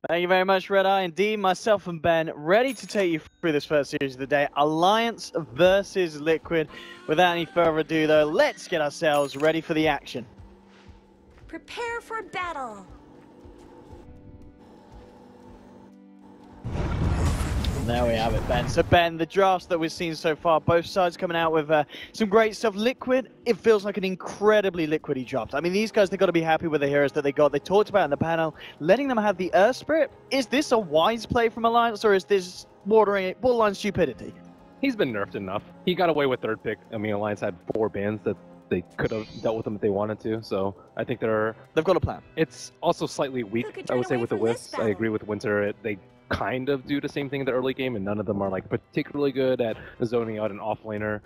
Thank you very much, Red Eye. Indeed, myself and Ben ready to take you through this first series of the day. Alliance versus Liquid. Without any further ado, though, let's get ourselves ready for the action. Prepare for battle. There we have it, Ben. So, Ben, the drafts that we've seen so far, both sides coming out with some great stuff. Liquid, it feels like an incredibly liquidy draft. I mean, these guys, they've got to be happy with the heroes that they got. They talked about in the panel, letting them have the Earth Spirit. Is this a wise play from Alliance, or is this borderline stupidity? He's been nerfed enough. He got away with third pick. I mean, Alliance had 4 bans that they could have dealt with them if they wanted to. So I think they've got a plan. It's also slightly weak, I would say, with the Wisps. I agree with Winter. They kind of do the same thing in the early game, and none of them are like particularly good at zoning out an offlaner.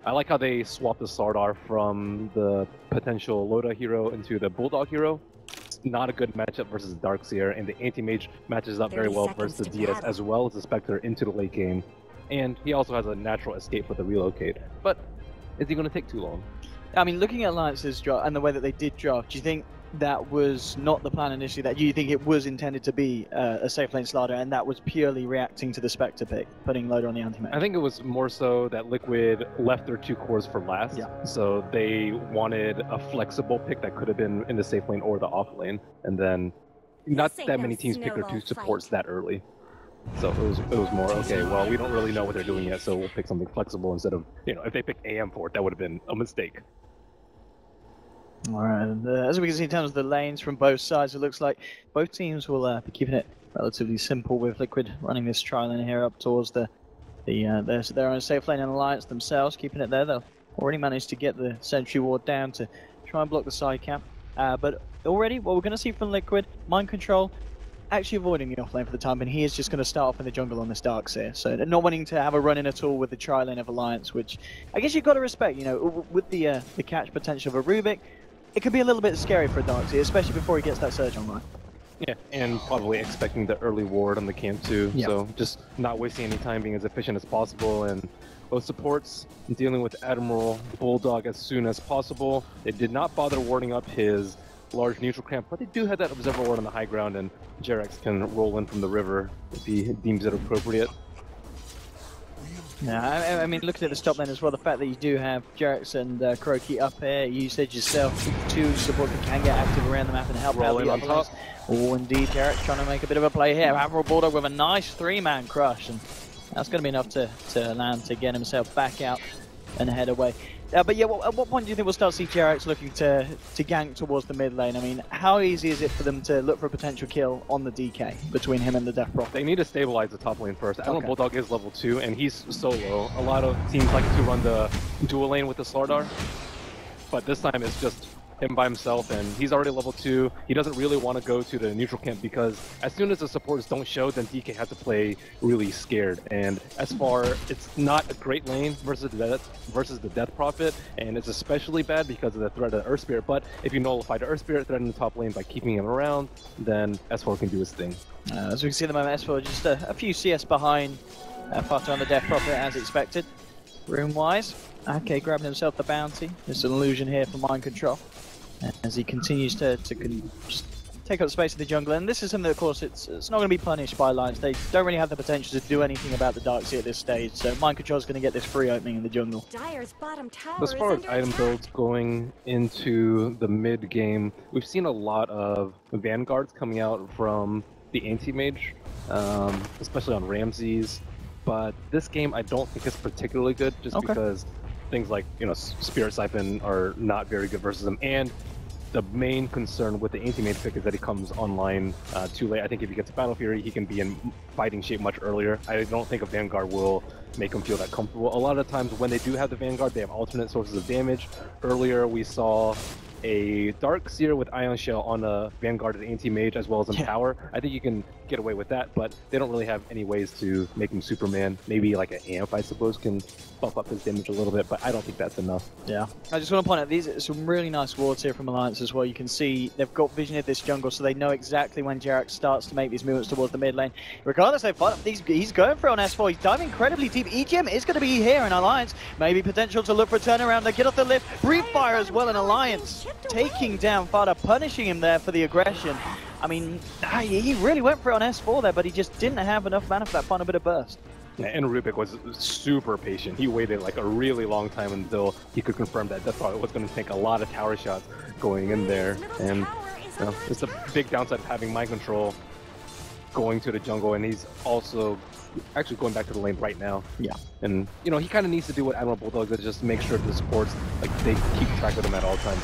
I like how they swapped the Slardar from the potential Loda hero into the Bulldog hero. It's not a good matchup versus Darkseer, and the Anti-Mage matches up very well versus the DS as well as the Spectre into the late game. And he also has a natural escape with the relocate. But is he going to take too long? I mean, looking at Alliance's draft and the way that they did draft, do you think that was not the plan initially? That you think it was intended to be a safe lane Slardar, and that was purely reacting to the Spectre pick, putting Loda on the anti-mage? I think it was more so that Liquid left their 2 cores for last. Yeah. So they wanted a flexible pick that could have been in the safe lane or the off lane, and then not that many teams pick their 2 supports that early. So it was more, okay, well, we don't really know what they're doing yet, so we'll pick something flexible instead of, if they picked AM for it, that would have been a mistake. All right, and as we can see in terms of the lanes from both sides, it looks like both teams will be keeping it relatively simple, with Liquid running this tri-lane here up towards their own safe lane, and Alliance themselves keeping it there. They'll already managed to get the sentry ward down to try and block the side camp. But already, what we're going to see from Liquid, mind control, actually avoiding the offlane for the time, and he is just going to start off in the jungle on this Darkseer. So not wanting to have a run-in at all with the tri-lane of Alliance, which I guess you've got to respect. With the catch potential of a Rubik, it could be a little bit scary for a Darkseer, especially before he gets that surge online. Yeah, and probably expecting the early ward on the camp too. Yep. So just not wasting any time, being as efficient as possible, and both supports dealing with Admiral Bulldog as soon as possible. They did not bother warding up his large neutral camp, but they do have that observer ward on the high ground, and Jerax can roll in from the river if he deems it appropriate. Yeah, I mean, looking at the top lane as well, the fact that you do have Jerax and Kuroki up here, you said yourself, 2 supports that can get active around the map and help out the on top. Oh, indeed, Jerax trying to make a bit of a play here. Admiral Bulldog with a nice 3-man crush, and that's going to be enough to land to get himself back out and head away. But yeah, at what point do you think we'll start to see Jerax looking to gank towards the mid lane? I mean, how easy is it for them to look for a potential kill on the DK between him and the Death Prophet? They need to stabilize the top lane first. Admiral Bulldog is level 2, and he's solo. A lot of teams like to run the dual lane with the Slardar, but this time it's just him by himself, and he's already level 2. He doesn't really want to go to the neutral camp, because as soon as the supports don't show, then DK has to play really scared. And as far, it's not a great lane versus the Death Prophet, and it's especially bad because of the threat of the Earth Spirit. But if you nullify the Earth Spirit threat in the top lane by keeping him around, then S4 can do his thing. As we can see at the moment, S4 just a few CS behind Fata on the Death Prophet as expected. Room-wise, okay, grabbing himself the bounty. There's an illusion here for mind control as he continues to just take up space in the jungle. And this is something that, of course, it's not going to be punished by Alliance. They don't really have the potential to do anything about the Darkseer at this stage, so mind control is going to get this free opening in the jungle. Dire's bottom tower as far as item builds going into the mid game, we've seen a lot of Vanguards coming out from the Anti-Mage, especially on Ramses. But this game I don't think is particularly good, just because things like, Spirit Siphon are not very good versus them, and the main concern with the Anti-Mage pick is that he comes online too late. I think if he gets Battle Fury, he can be in fighting shape much earlier. I don't think a Vanguard will make him feel that comfortable. A lot of times when they do have the Vanguard, they have alternate sources of damage. Earlier we saw a Darkseer with Ion Shell on a Vanguard and Anti-Mage as well as in Power. I think you can get away with that, but they don't really have any ways to make him Superman. Maybe like an Amp, I suppose, can bump up his damage a little bit, but I don't think that's enough. Yeah. I just want to point out, these are some really nice wards here from Alliance as well. You can see they've got vision of this jungle, so they know exactly when Jerax starts to make these movements towards the mid lane. Regardless, he's going for it on S4. He's diving incredibly deep. EGM is going to be here in Alliance. Maybe potential to look for a turnaround. They get off the lift. Brief fire as well in Alliance. Taking down Fada, punishing him there for the aggression. I mean, he really went for it on S4 there, but he just didn't have enough mana for that final bit of burst. Yeah, and Rubik was super patient. He waited like a really long time until he could confirm that Death Prophet was going to take a lot of tower shots going in there. And you know, it's a big downside of having mind control going to the jungle, and he's also actually going back to the lane right now. Yeah. And, you know, he kind of needs to do what Admiral Bulldog does, just make sure the supports, like, they keep track of him at all times.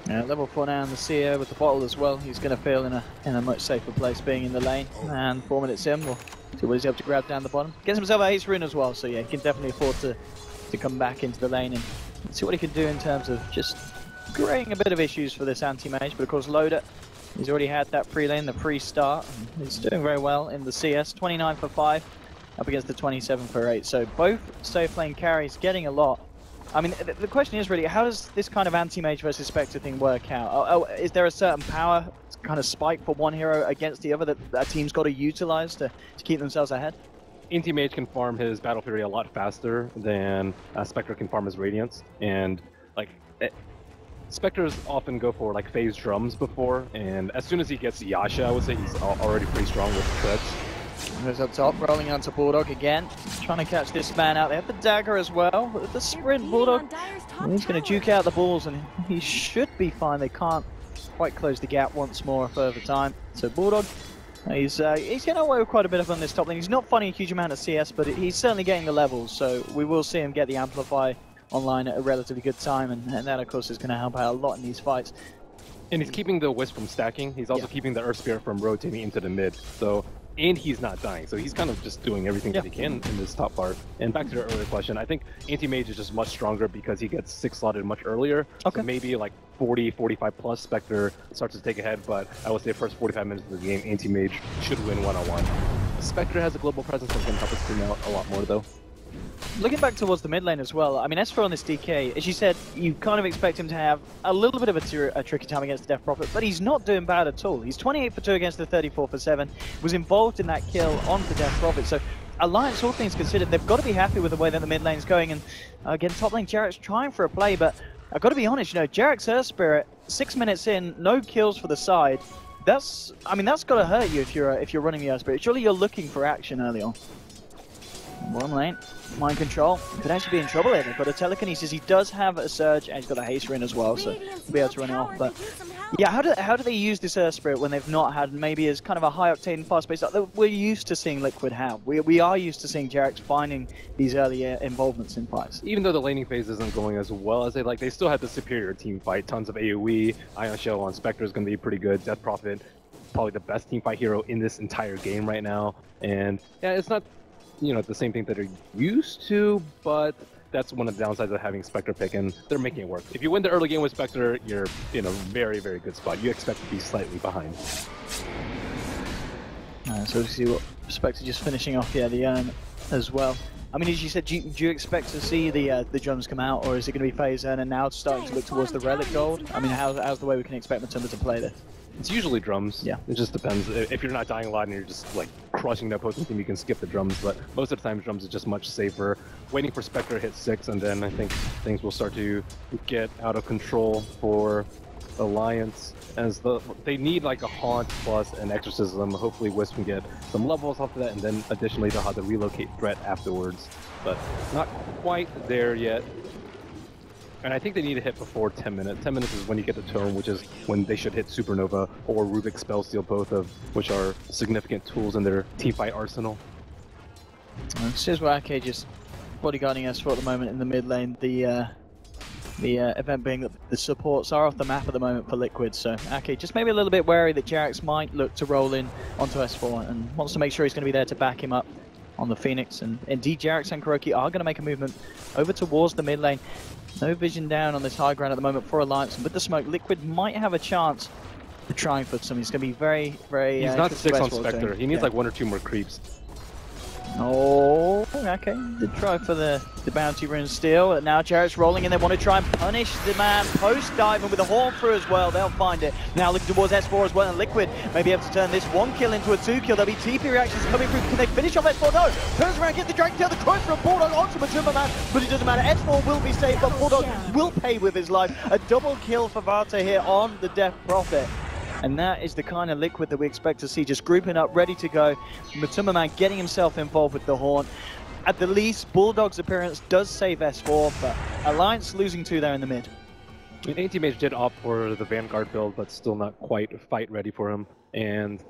Yeah, level 4 now in the Seer with the bottle as well. He's going to feel in a much safer place being in the lane. And 4 minutes in, we'll see what he's able to grab down the bottom. Gets himself a Haste Rune as well, so yeah, he can definitely afford to come back into the lane and see what he can do in terms of just creating a bit of issues for this anti-mage. But of course, Loader, he's already had that free lane, the free start. He's doing very well in the CS, 29 for 5, up against the 27 for 8. So both safe lane carries getting a lot. I mean, the question is really, how does this kind of anti-mage versus Spectre thing work out? Is there a certain power kind of spike for one hero against the other that a team's got to utilize to keep themselves ahead? Anti-mage can farm his Battle Fury a lot faster than Spectre can farm his Radiance. And, like, Spectres often go for like phase drums before, and as soon as he gets Yasha, I would say he's already pretty strong with treads. Goes up top, rolling onto Bulldog again, trying to catch this man out. They have the dagger as well, the sprint. Bulldog, he's going to juke out the balls, and he should be fine. They can't quite close the gap once more a further time. So Bulldog, he's getting away with quite a bit of on this top lane. He's not finding a huge amount of CS, but he's certainly getting the levels, so we will see him get the Amplify online at a relatively good time, and that of course is going to help out a lot in these fights. And he's keeping the Wisp from stacking. He's also keeping the Earth Spirit from rotating into the mid. So, and he's not dying. So he's kind of just doing everything that he can in this top part. And back to the earlier question, I think Anti-Mage is just much stronger because he gets 6 slotted much earlier. Okay. So maybe like 40, 45 plus Spectre starts to take ahead, but I would say first 45 minutes of the game, Anti-Mage should win one-on-one. Spectre has a global presence that can help us clean out a lot more though. Looking back towards the mid lane as well, I mean, S4 on this DK, as you said, you kind of expect him to have a little bit of a tricky time against the Death Prophet, but he's not doing bad at all. He's 28 for 2 against the 34 for 7, was involved in that kill on the Death Prophet, so Alliance, all things considered, they've got to be happy with the way that the mid lane's going, and again, top lane, Jarrett's trying for a play, but I've got to be honest, you know, Jarrett's Earth Spirit, 6 minutes in, no kills for the side. That's got to hurt you if you're running the Earth Spirit. Surely you're looking for action early on. Bottom lane, mind control, could actually be in trouble here. They've got a telekinesis, he does have a surge, and he's got a haste rune as well, so he'll be able to run it off. But yeah, how do they use this Earth Spirit when they've not had maybe as kind of a high octane fast pace that we're used to seeing Liquid have? We are used to seeing Jarrex finding these early involvements in fights. Even though the laning phase isn't going as well as they like, they still had the superior team fight. Tons of AoE, Ion Shell on Spectre is going to be pretty good. Death Prophet, probably the best team fight hero in this entire game right now. And yeah, it's not, you know, the same thing that they're used to, but that's one of the downsides of having Spectre pick, and they're making it work. If you win the early game with Spectre, you're in a very, very good spot. You expect to be slightly behind. So we see what Spectre just finishing off, the urn as well. I mean, as you said, do you expect to see the drums come out, or is it going to be phase urn and now it's starting to look towards the relic gold? I mean, how's the way we can expect Matumba to play this? It's usually drums. Yeah. It just depends. If you're not dying a lot and you're just like crushing the opposing team, you can skip the drums, but most of the time drums is just much safer. Waiting for Spectre to hit 6, and then I think things will start to get out of control for Alliance, as they need like a Haunt plus an Exorcism. Hopefully Wisp can get some levels off of that, and then additionally they'll have the relocate threat afterwards, but not quite there yet. And I think they need to hit before 10 minutes. 10 minutes is when you get the tone, which is when they should hit Supernova or Rubik Spellsteal, both of which are significant tools in their teamfight arsenal. This is where Arcade just bodyguarding us for at the moment in the mid lane. The event being that the supports are off the map at the moment for Liquid, so Arcade just maybe a little bit wary that Jarrex might look to roll in onto S4 and wants to make sure he's going to be there to back him up on the Phoenix. And indeed, Jarrex and Kuroki are going to make a movement over towards the mid lane. No vision down on this high ground at the moment for Alliance, and with the smoke, Liquid might have a chance to try and put some. He's going to be very, very... He's not 6 on Spectre. He needs like 1 or 2 more creeps. Oh, okay. Did try for the bounty rune steal. Now Jarrett's rolling and they want to try and punish the man post-diving with a horn through as well. They'll find it. Now looking towards S4 as well, and Liquid may be able to turn this 1 kill into a 2 kill. There'll be TP reactions coming through. Can they finish off S4? No! Turns around, gets the Dragon Tail, the cross from Bulldog onto Matumbaman, but it doesn't matter. S4 will be safe, but Bulldog will pay with his life. A double kill for Vata here on the Death Prophet. And that is the kind of Liquid that we expect to see, just grouping up, ready to go. Matumbaman getting himself involved with the Haunt. At the least, Bulldog's appearance does save S4, but Alliance losing 2 there in the mid. Anti-Mage did opt for the Vanguard build, but still not quite fight ready for him. And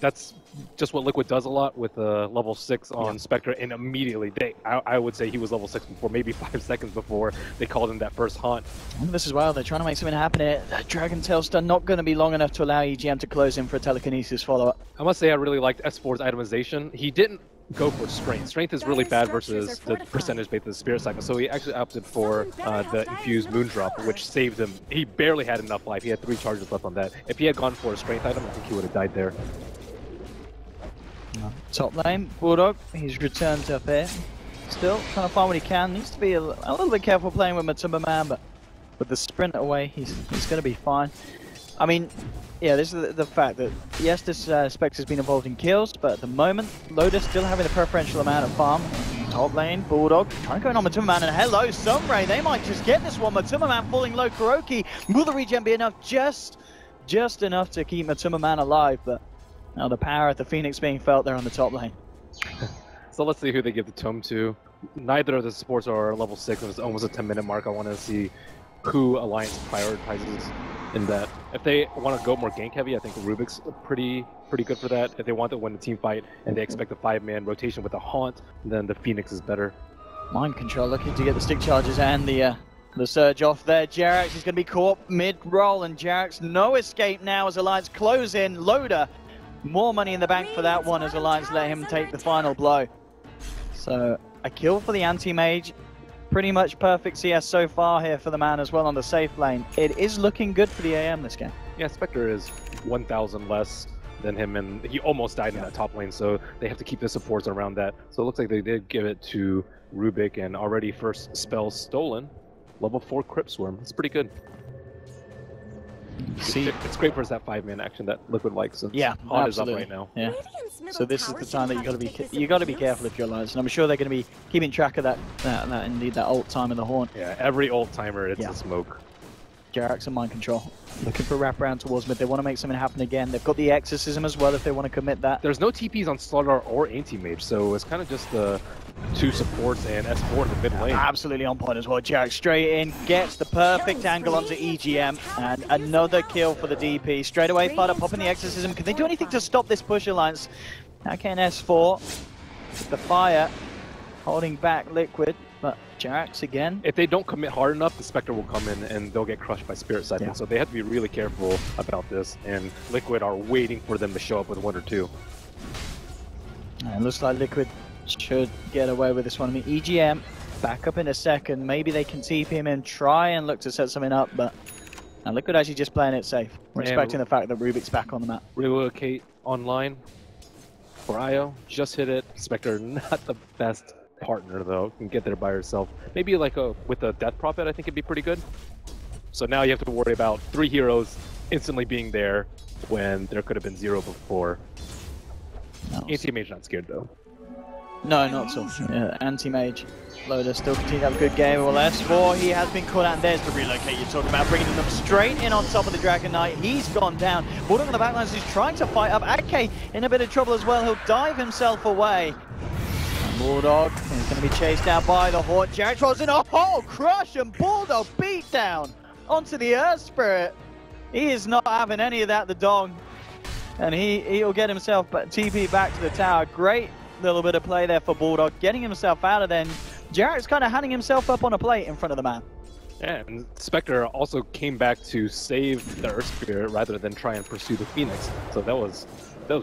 that's just what Liquid does a lot with level 6 on Spectre, and immediately, I would say he was level 6 before, maybe 5 seconds before they called him that first Haunt. And this as well, they're trying to make something happen here. Dragon Tail stun not going to be long enough to allow EGM to close in for a telekinesis follow-up. I must say I really liked S4's itemization. He didn't go for Strength. Strength is really bad versus the percentage based of the Spirit Cycle, so he actually opted for the Infused Moondrop, which saved him. He barely had enough life. He had 3 charges left on that. If he had gone for a Strength item, I think he would have died there. Top lane, Bulldog, he's returned up here. Still trying to find what he can. Needs to be a little bit careful playing with Matumbaman, but with the sprint away, he's going to be fine. I mean, yeah, this is the fact that, yes, this Spectre's been involved in kills, but at the moment, Lotus still having a preferential amount of farm. Top lane, Bulldog, trying to go in on Matumbaman, and hello, Sunray, they might just get this one. Matumbaman falling low, Kuroki. Will the regen be enough? Just enough to keep Matumbaman alive, but now the power of the Phoenix being felt there on the top lane. So let's see who they give the tome to. Neither of the supports are level 6, and it's almost a 10-minute mark. I want to see who Alliance prioritizes in that. If they want to go more gank heavy, I think Rubik's pretty good for that. If they want to win the team fight and they expect a 5-man rotation with a Haunt, then the Phoenix is better. Mind Control looking to get the stick charges and the surge off there. Jerax is going to be caught mid-roll, and Jerax no escape now as Alliance close in. Loader, more money in the bank for that one as Alliance let him take the final blow. So a kill for the anti-mage. Pretty much perfect CS so far here for the man as well on the safe lane. It is looking good for the AM this game. Yeah, Spectre is 1,000 less than him, and he almost died in that top lane, so they have to keep the supports around that. So it looks like they did give it to Rubik, and already first spell stolen. Level 4 Crypt Swarm. It's pretty good. See, it's great for that 5-man action that Liquid likes. So yeah, Haunt is up right now. Yeah. So this is the time that you got to be careful if you're Alliance, and I'm sure they're going to be keeping track of that indeed that ult time in the Haunt. Yeah, every ult timer it's a smoke. Jerax and Mind Control looking for a wraparound towards mid. They want to make something happen again. They've got the Exorcism as well if they want to commit that. There's no TPs on Slaughter or Anti-Mage, so it's kind of just the 2 supports and S4 in the mid lane. Absolutely on point as well. Jerax straight in, gets the perfect angle onto EGM, and another kill for the DP. Straight away, Flutter popping the Exorcism. Can they do anything to stop this push, Alliance? Now can S4 with the fire holding back Liquid, but Jerax again. If they don't commit hard enough, the Spectre will come in and they'll get crushed by Spirit Siphon. So they have to be really careful about this, and Liquid are waiting for them to show up with 1 or 2. And it looks like Liquid should get away with this one. I mean, EGM back up in a second. Maybe they can TP him in, try and look to set something up, but Liquid actually just playing it safe. We're expecting the fact that Rubik's back on the map. Relocate online for IO. Just hit it. Spectre not the best partner though. Can get there by herself. Maybe like with a Death Prophet, I think it'd be pretty good. So now you have to worry about 3 heroes instantly being there when there could have been 0 before. Anti-Mage not scared though. No, not at all. Yeah, Anti-Mage. Loader still continue to have a good game. Well, S4, he has been caught out, and there's the relocate you're talking about, bringing them straight in on top of the Dragon Knight. He's gone down. Bulldog on the backlines, he's trying to fight up. Ake in a bit of trouble as well. He'll dive himself away. And Bulldog is going to be chased down by the Haunt. Jerax rolls in a hole, crush, and Bulldog beat down onto the Earth Spirit. He is not having any of that, the dog. And he'll get himself TP back to the tower. Great little bit of play there for Bulldog, getting himself out of there. Jerax kind of handing himself up on a plate in front of the man. Yeah, and Spectre also came back to save the Earth Spirit rather than try and pursue the Phoenix. So that was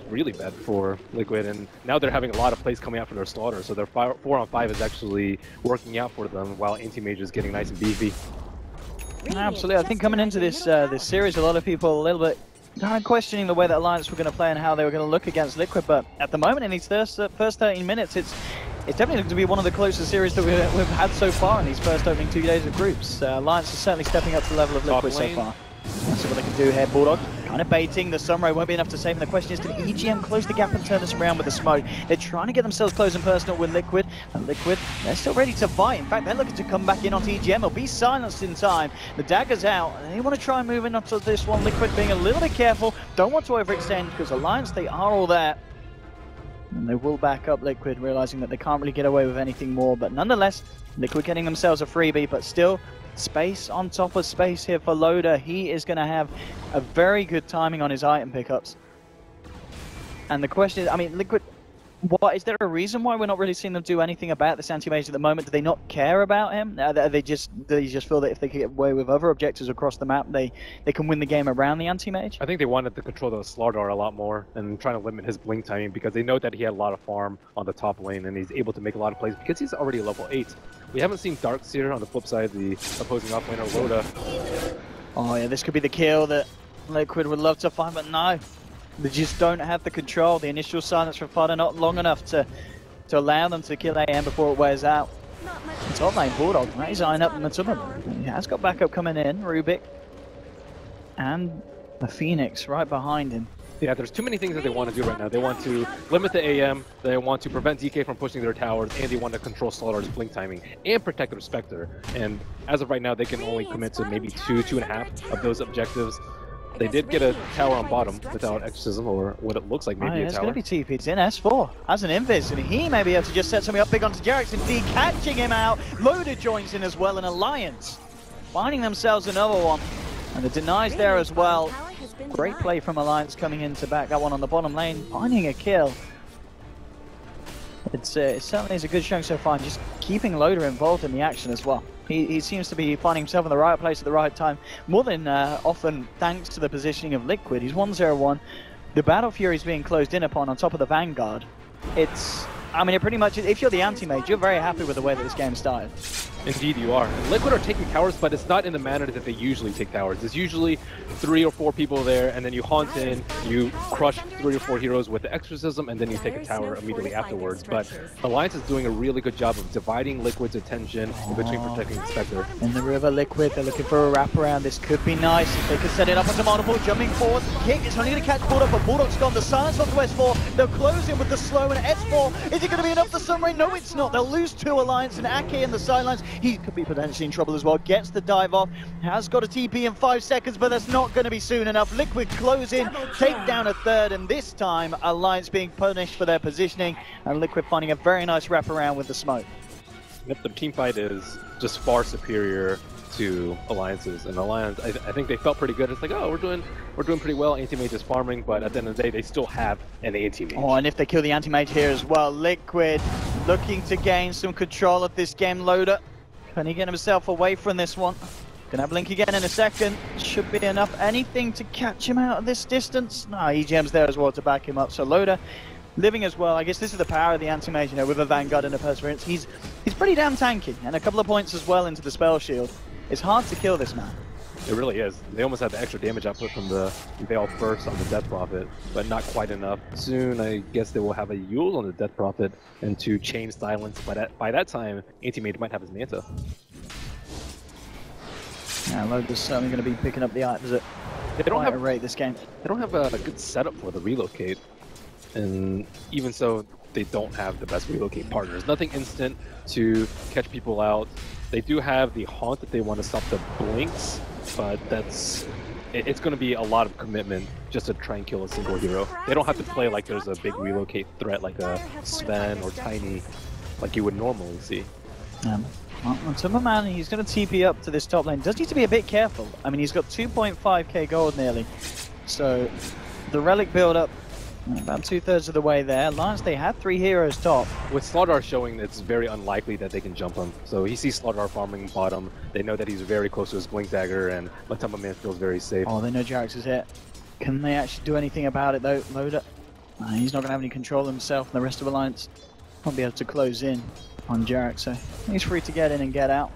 really bad for Liquid, and now they're having a lot of plays coming out for their Slaughter, so their 4-on-5 is actually working out for them while Anti-Mage is getting nice and beefy. Absolutely, I think coming into this this series, a lot of people a little bit kind of questioning the way that Alliance were going to play and how they were going to look against Liquid, but at the moment in these first 13 minutes, it's definitely going to be one of the closest series that we've had so far in these first opening 2 days of groups. Alliance is certainly stepping up to the level of Liquid so far. Let's see what they can do here. Bulldog kind of baiting. The Sunray won't be enough to save him. The question is, can EGM close the gap and turn this around with the smoke? They're trying to get themselves close and personal with Liquid, and Liquid, they're still ready to fight. In fact, they're looking to come back in onto EGM. They'll be silenced in time. The dagger's out, and they want to try and move in onto this one. Liquid being a little bit careful, don't want to overextend, because Alliance, they are all there. And they will back up Liquid, realizing that they can't really get away with anything more. But nonetheless, Liquid getting themselves a freebie, but still space on top of space here for Loader. He is going to have a very good timing on his item pickups. And the question is, I mean, Liquid, what is there a reason why we're not really seeing them do anything about this anti-mage at the moment? Do they not care about him? They just feel that if they can get away with other objectives across the map, they can win the game around the anti-mage? I think they wanted to control the Slardar a lot more and trying to limit his blink timing, because they know that he had a lot of farm on the top lane and he's able to make a lot of plays because he's already level 8. We haven't seen Darkseer on the flip side, the opposing offlaner Loda. Oh yeah, this could be the kill that Liquid would love to find, but no. They just don't have the control. The initial silence from Fodder not long enough to allow them to kill AM before it wears out. Top lane Bulldog, he's eyeing up Matumbaman. He has got backup coming in, Rubik. And the Phoenix right behind him. Yeah, there's too many things that they want to do right now. They want to limit the AM, they want to prevent DK from pushing their towers, and they want to control Slardar's blink timing and protect their Spectre. And as of right now, they can only commit to maybe 2.5 of those objectives. They did get a tower on bottom without Exorcism, or what it looks like maybe a tower. It's going to be TP'd in S4 as an invis, and he may be able to just set something up big onto Jarex, and D catching him out. Loader joins in as well, and Alliance finding themselves another one. And the denies there as well. Great play from Alliance coming in to back that one on the bottom lane, finding a kill. It certainly is a good showing so far, and just keeping Loader involved in the action as well. He seems to be finding himself in the right place at the right time, more than often thanks to the positioning of Liquid. He's 1-0-1. The Battle Fury is being closed in upon on top of the Vanguard. I mean, it pretty much, if you're the anti-mage, you're very happy with the way that this game started. Indeed you are. And Liquid are taking towers, but it's not in the manner that they usually take towers. There's usually 3 or 4 people there, and then you haunt in, you crush 3 or 4 heroes with the Exorcism, and then you take a tower immediately afterwards. But Alliance is doing a really good job of dividing Liquid's attention in between protecting the Spectre. In the river, Liquid, they're looking for a wraparound. This could be nice if they can set it up onto multiple. Jumping forward, kick, it's only going to catch Bulldog, but Bulldog's gone. The silence off the S4, they'll close in with the slow and S4. Is it going to be enough for Sunray? No, it's not. They'll lose 2 Alliance, and Ake in the sidelines. He could be potentially in trouble as well. Gets the dive off, has got a TP in 5 seconds, but that's not going to be soon enough. Liquid close in, take down a third, and this time Alliance being punished for their positioning, and Liquid finding a very nice wraparound with the smoke. Yep, the team fight is just far superior to Alliance's, and Alliance, I think they felt pretty good. It's like, oh, we're doing pretty well. Anti-Mage is farming, but at the end of the day, they still have an Anti-Mage. Oh, and if they kill the Anti-Mage here as well, Liquid looking to gain some control of this game. Loader, can he get himself away from this one? Gonna blink again in a second. Should be enough. Anything to catch him out of this distance? No, EGM's there as well to back him up. So Loader living as well. I guess this is the power of the Anti-Mage, you know, with a Vanguard and a Perseverance. He's pretty damn tanky, and a couple of points as well into the spell shield. It's hard to kill this man. It really is. They almost have the extra damage output from the Veil Burst on the Death Prophet, but not quite enough. Soon, I guess they will have a Yule on the Death Prophet and to chain silence, but by that time, Anti-Mage might have his Manta. Yeah, Loader's certainly going to be picking up the items at quite a rate this game. They don't have a good setup for the relocate, and even so, they don't have the best relocate partners. Nothing instant to catch people out. They do have the haunt that they want to stop the blinks, but it's going to be a lot of commitment just to try and kill a single hero. They don't have to play like there's a big relocate threat like a Sven or Tiny like you would normally see. Matumbaman, he's going to TP up to this top lane. Does need to be a bit careful. I mean, he's got 2.5k gold nearly. So the relic build up about 2/3 of the way there. Alliance, they have 3 heroes top. With Slardar showing, it's very unlikely that they can jump him. So he sees Slardar farming bottom. They know that he's very close to his Blink Dagger, and Matumbaman feels very safe. Oh, they know Jarex is hit. Can they actually do anything about it though? Loader, he's not going to have any control himself, and the rest of Alliance won't be able to close in on Jarex, so he's free to get in and get out.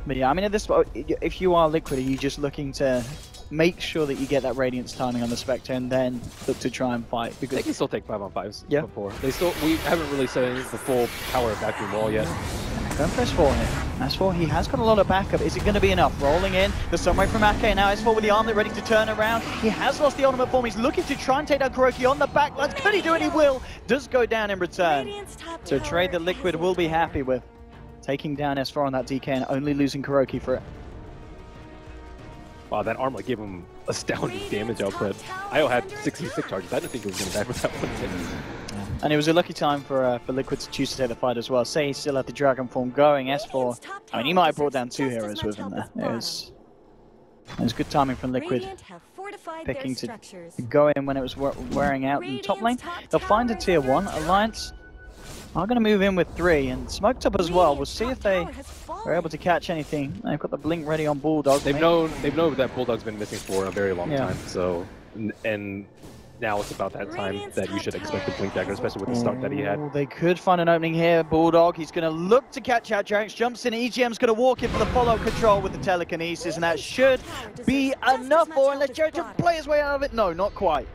But yeah, I mean, at this point, if you are Liquid, are you just looking to make sure that you get that Radiance timing on the Spectre and then look to try and fight? Because they can still take 5-on-5s yeah. before. We haven't really set the full power of Vacuum Wall yet. Going for S4 here. S4, he has got a lot of backup. Is it going to be enough? Rolling in. The sunray from Ake. Now S4 with the armlet ready to turn around. He has lost the ultimate form. He's looking to try and take down Kuroki on the back lines. Could he do it? He will. Does go down in return. So a trade that Liquid will be happy with. Taking down S4 on that DK and only losing Kuroki for it. Wow, that armlet gave him astounding damage output. IO had 66 charges. I didn't think it was going to die with that one. And it was a lucky time for Liquid to choose to take the fight as well. Say he still had the Dragon form going, S4. I mean, he might have brought down 2 heroes with him there. It was good timing from Liquid, picking to go in when it was wearing out in top lane. They'll find a tier 1. Alliance are going to move in with 3 and smoked up as well. We'll see if they are able to catch anything. They've got the blink ready on Bulldog. They've known that Bulldog's been missing for a very long time. So, and now it's about that time that you should expect the blink dagger, especially with the start that he had. They could find an opening here. Bulldog, he's going to look to catch out Jarex. Jumps in. EGM's going to walk in for the follow-up control with the telekinesis, and that should be enough for unless Jarex can play his way out of it. No, not quite.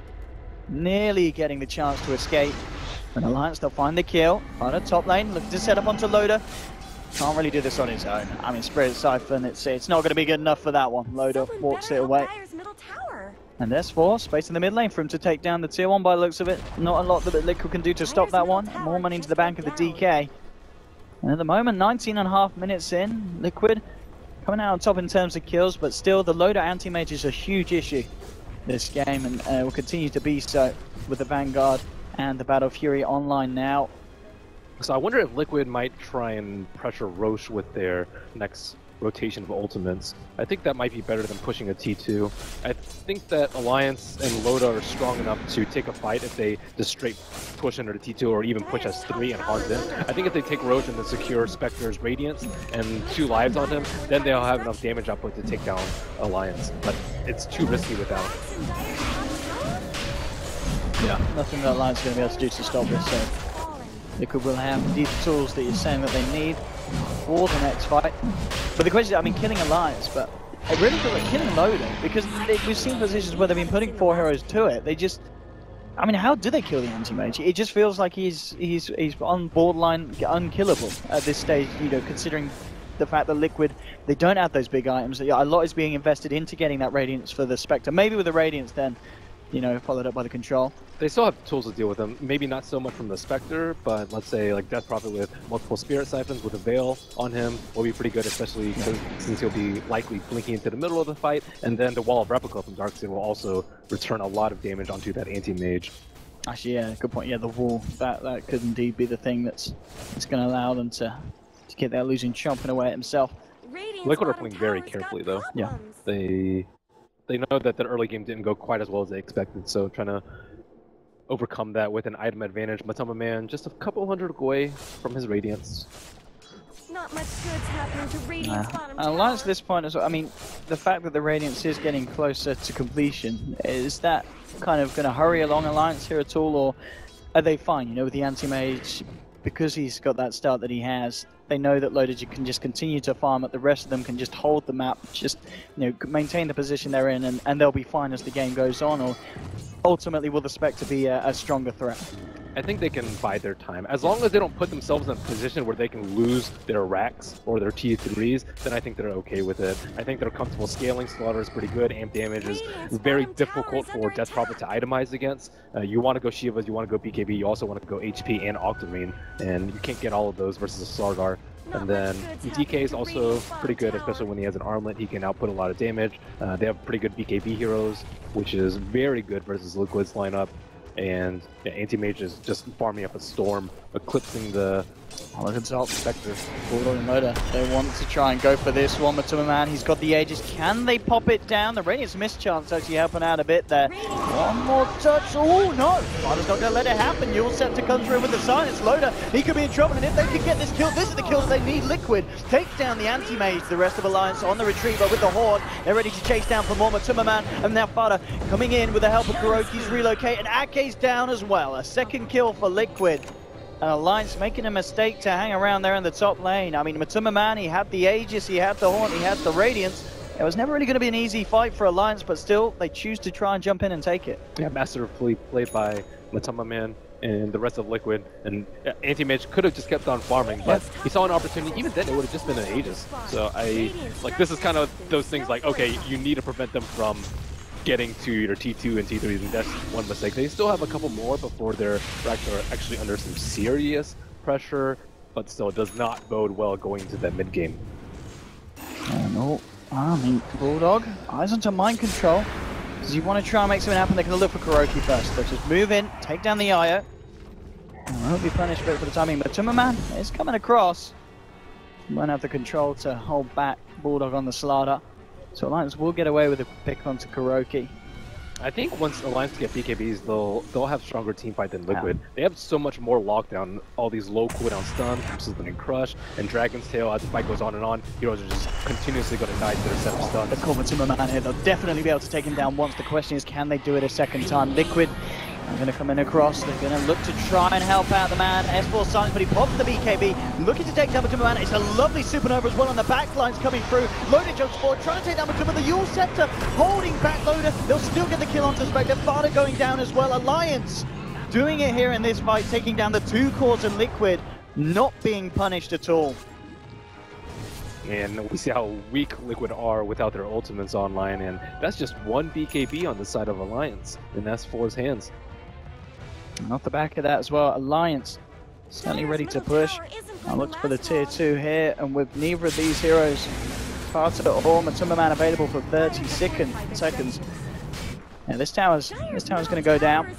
Nearly getting the chance to escape. And Alliance, they'll find the kill on a top lane, looking to set up onto Loader. Can't really do this on his own. I mean, Spirit Siphon, it's not going to be good enough for that one. Loader walks it away. And S4, space in the mid lane for him to take down the tier 1 by the looks of it. Not a lot that Liquid can do to stop that one. More money into the bank of the DK. And at the moment, 19.5 minutes in, Liquid coming out on top in terms of kills, but still the Loader anti-mage is a huge issue this game, and will continue to be so with the Vanguard and the Battle Fury online now. So I wonder if Liquid might try and pressure Roche with their next rotation of ultimates. I think that might be better than pushing a T2. I think that Alliance and Loda are strong enough to take a fight if they just straight push into the T2 or even push S3 and hard in. I think if they take Roche and then secure Spectre's Radiance and 2 lives on him, then they'll have enough damage output to take down Alliance. But it's too risky without. Yeah, nothing that Alliance is going to be able to do to stop this, so Liquid will have indeed the tools that you're saying that they need for the next fight. But the question is, I mean, killing Alliance, but I really feel like killing Loader, because we've seen positions where they've been putting 4 heroes to it. They just, I mean, how do they kill the anti-mage? It just feels like he's on borderline unkillable at this stage, you know, considering the fact that Liquid, they don't have those big items. A lot is being invested into getting that Radiance for the Spectre. Maybe with the Radiance then, you know, followed up by the control. They still have tools to deal with them. Maybe not so much from the Spectre, but let's say like Death Prophet with multiple Spirit Siphons with a Veil on him will be pretty good, especially since he'll be likely blinking into the middle of the fight. And then the Wall of Replica from Darkseid will also return a lot of damage onto that anti-mage. Actually, yeah, good point. Yeah, the wall, that could indeed be the thing that's going to allow them to get that losing chomping away at himself. Liquid are playing very carefully though. Yeah. They know that the early game didn't go quite as well as they expected, so trying to overcome that with an item advantage. Matumbaman just a couple hundred away from his Radiance. Not much good's happening to Radiant's bottom tower. Alliance at this point as well, I mean, the fact that the Radiance is getting closer to completion, is that kind of going to hurry along Alliance here at all, or are they fine, you know, with the anti-mage, because he's got that start that he has? They know that Loaded can just continue to farm it. The rest of them can just hold the map, just, you know, maintain the position they're in, and they'll be fine as the game goes on. Or ultimately, will the Spectre be a stronger threat? I think they can bide their time. As long as they don't put themselves in a position where they can lose their racks or their T3s, then I think they're okay with it. I think they're comfortable scaling. Slaughter is pretty good. Amp damage is very difficult for Death Prophet to itemize against. You want to go Shivas, you want to go BKB, you also want to go HP and Octarine, and you can't get all of those versus a Slardar. And then DK is also pretty good, especially when he has an armlet. He can output a lot of damage. They have pretty good BKB heroes, which is very good versus Liquid's lineup. And yeah, anti-mage is just farming up a storm, eclipsing the Spectre. Bulldog and Loader, they want to try and go for this one. Matumbaman, he's got the Aegis. Can they pop it down? The Radiance mischance actually helping out a bit there. One more touch. Oh no! Spider's not going to let it happen. You'll set to come through with the silence. Loader, he could be in trouble, and if they can get this kill, this is the kill that they need. Liquid takes down the anti-mage. The rest of Alliance on the retreat, but with the Horde, they're ready to chase down for more. Matumbaman and now Fada coming in with the help of Kuroki's relocate, and Ake's down as well. A second kill for Liquid. And Alliance making a mistake to hang around there in the top lane. I mean, Matumbaman, he had the Aegis, he had the Haunt, he had the Radiance. It was never really going to be an easy fight for Alliance, but still, they choose to try and jump in and take it. Yeah, masterfully played by Matumbaman. and the rest of Liquid, and Anti-Mage could have just kept on farming, but he saw an opportunity. Even then, it would have just been an Aegis. So this is kind of those things like, okay, you need to prevent them from getting to your T2 and T3, and that's one mistake. They still have a couple more before they're actually under some serious pressure, but still, it does not bode well going into that mid game. No, I mean, Bulldog, eyes onto mind control. Does he want to try and make something happen? They're going to look for Kuroki first. They'll just move in, take down the IO. And won't be punished for the timing. Matumbaman is coming across. Won't have the control to hold back Bulldog on the slider. So Alliance will get away with a pick onto Kuroki. I think once Alliance get BKBs, they'll have stronger team fight than Liquid. They have so much more lockdown, all these low cooldown stuns from Sizzling Crush and Dragon's Tail. As the fight goes on and on, heroes are just continuously going to die to their set of stuns. The call Matumbaman here, they'll definitely be able to take him down once. The question is, can they do it a second time? Liquid are going to come in across. They're going to look to try and help out the man. S4 silence, but he pops the BKB, looking to take down Matumbaman. It's a lovely supernova as well on the back lines coming through. Loader jumps forward, trying to take down Matumbaman. The Yule Scepter holding back Loader. They'll still get the kill onto Spectre. Fada going down as well. Alliance doing it here in this fight, taking down the two cores and Liquid, not being punished at all. And we see how weak Liquid are without their ultimates online, and that's just one BKB on the side of Alliance in S4's hands. And off the back of that as well, Alliance certainly ready to push. I looked for the tier 2 here, and with neither of these heroes, Fata or Matumbaman available for 30 seconds. Yeah, this tower's going to go down.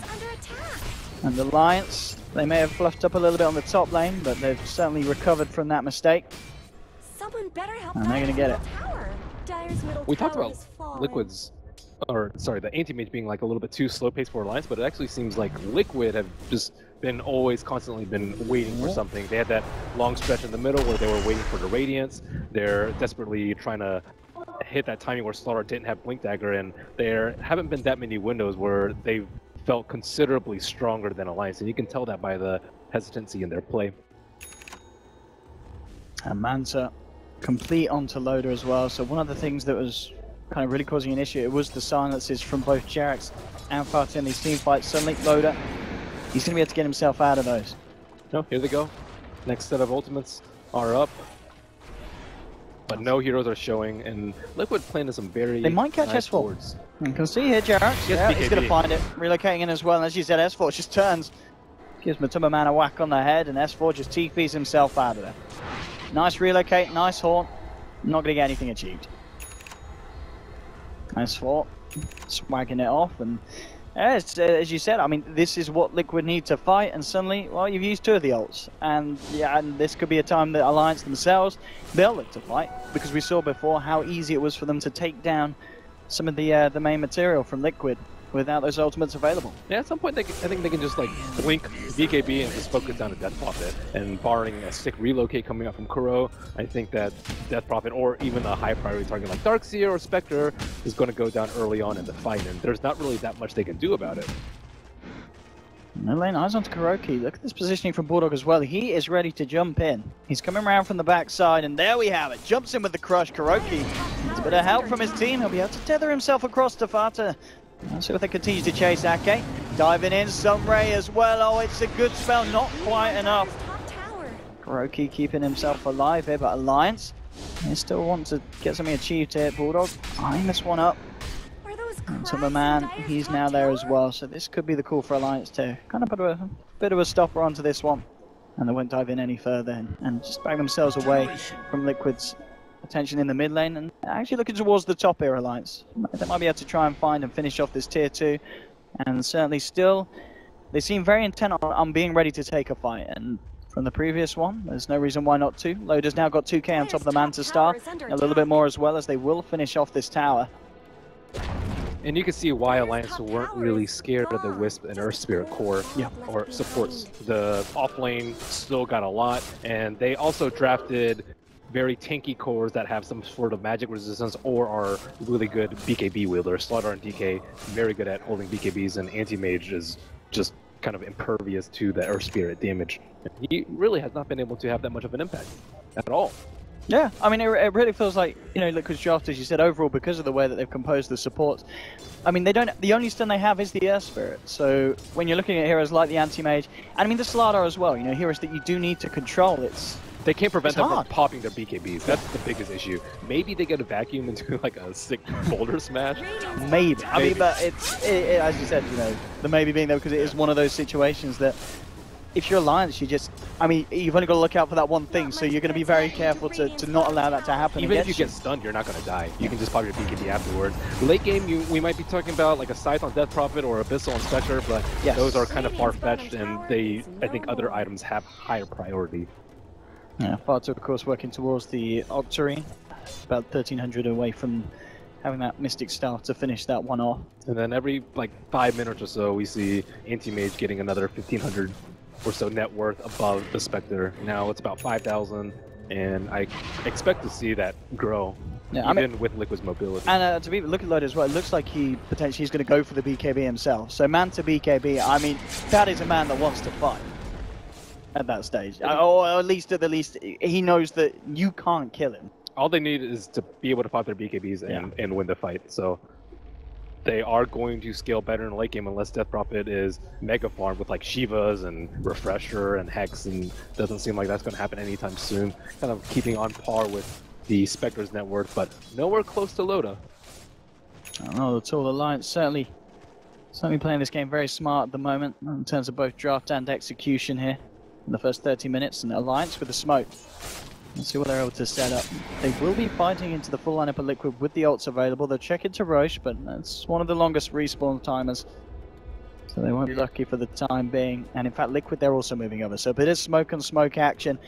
And Alliance, they may have fluffed up a little bit on the top lane, but they've certainly recovered from that mistake. And they're going to get it. We talked about Liquid's, the Anti-Mage being like a little bit too slow-paced for Alliance, but it actually seems like Liquid have just been constantly been waiting for something. They had that long stretch in the middle where they were waiting for the Radiance. They're desperately trying to hit that timing where Slaughter didn't have Blink Dagger, and there haven't been that many windows where they've felt considerably stronger than Alliance, and you can tell that by the hesitancy in their play. And Manta complete onto Loader as well, so one of the things that was kind of really causing an issue, it was the silences from both Jerax and Fata in these team fights. Suddenly Loader, he's going to be able to get himself out of those. No, here they go. Next set of ultimates are up, but no heroes are showing, and Liquid playing some very They might catch nice S4. boards. You can see here Jerax, yeah, he's going to find it, relocating in as well, and as you said, S4 just turns, gives Matumbaman a whack on the head, and S4 just TPs himself out of there. Nice relocate, nice haunt, not going to get anything achieved. S4 swagging it off, and as you said, I mean, this is what Liquid need to fight, and suddenly, well, you've used two of the ults, and yeah, and this could be a time that Alliance themselves, they'll look to fight, because we saw before how easy it was for them to take down some of the main material from Liquid without those ultimates available. Yeah, at some point I think they can just like blink BKB and just focus down to Death Prophet, and barring a sick relocate coming out from Kuro, I think that Death Prophet or even a high priority target like Darkseer or Spectre is going to go down early on in the fight, and there's not really that much they can do about it. No lane, eyes onto Kuroki. Look at this positioning from Bulldog as well. He is ready to jump in. He's coming around from the backside, and there we have it. Jumps in with the crush. Kuroki needs a bit of help from his team. He'll be able to tether himself across to Fata. Let's see if they continue to chase Ake. Diving in, Sunray as well. Oh, it's a good spell, not quite enough. Kuroki keeping himself alive here, but Alliance, they still want to get something achieved here. Bulldog eyeing this one up. And Matumbaman, he's now there as well, so this could be the call for Alliance to kind of put a bit of a stopper onto this one. And they won't dive in any further and just back themselves away from Liquid's attention in the mid lane, and actually looking towards the top here, Alliance. They might be able to try and find and finish off this tier 2, and certainly still, they seem very intent on being ready to take a fight, and from the previous one, there's no reason why not to. Loader's now got 2k on top of the Manta Star, a little bit more as well, as they will finish off this tower. And you can see why Alliance weren't really scared of the Wisp and Earth Spirit core, or supports. The offlane still got a lot, and they also drafted very tanky cores that have some sort of magic resistance or are really good BKB wielders. Slaughter and DK, very good at holding BKBs, and Anti-Mage is just kind of impervious to the Earth Spirit damage. And he really has not been able to have that much of an impact at all. Yeah, I mean, it really feels like, you know, Liquid's draft, as you said, overall, because of the way that they've composed the supports. I mean, the only stun they have is the Air Spirit. So when you're looking at heroes like the Anti-Mage, and I mean the Slardar as well, you know, heroes that you do need to control, they can't prevent them hard. from popping their BKBs. That's the biggest issue. Maybe they get a vacuum into like a sick boulder smash. Maybe. I mean, but it's as you said, you know, the maybe being there because it is one of those situations that if you're Alliance, I mean, you've only got to look out for that one thing, so you're going to be very careful to not allow that to happen. Even if you get stunned, you're not going to die. You can just pop your BKB afterwards. Late game, we might be talking about like a Scythe on Death Prophet or Abyssal on Spectre, but yes, those are kind of far-fetched, and I think other items have higher priority. Yeah, Fata, of course, working towards the Octarine, about 1,300 away from having that Mystic Staff to finish that one off. And then every like 5 minutes or so, we see Anti-Mage getting another 1,500 or so net worth above the Spectre. Now it's about 5,000, and I expect to see that grow, even with Liquid's mobility. And to be look at Load as well, it looks like he potentially is going to go for the BKB himself. So man to BKB, I mean, that is a man that wants to fight at that stage. Or at least he knows that you can't kill him. All they need is to be able to pop their BKBs and win the fight. So they are going to scale better in the late game unless Death Prophet is mega farmed with like Shivas and Refresher and Hex, and doesn't seem like that's going to happen anytime soon. Kind of keeping on par with the Spectre's net worth, but nowhere close to Loda. I don't know, the Tool Alliance certainly playing this game very smart at the moment in terms of both draft and execution here in the first 30 minutes, and Alliance with the smoke. Let's see what they're able to set up. They will be fighting into the full lineup of Liquid with the ults available. They'll check into Roche, but that's one of the longest respawn timers, so they won't be lucky for the time being. And in fact, Liquid, they're also moving over. So a bit of smoke on smoke action.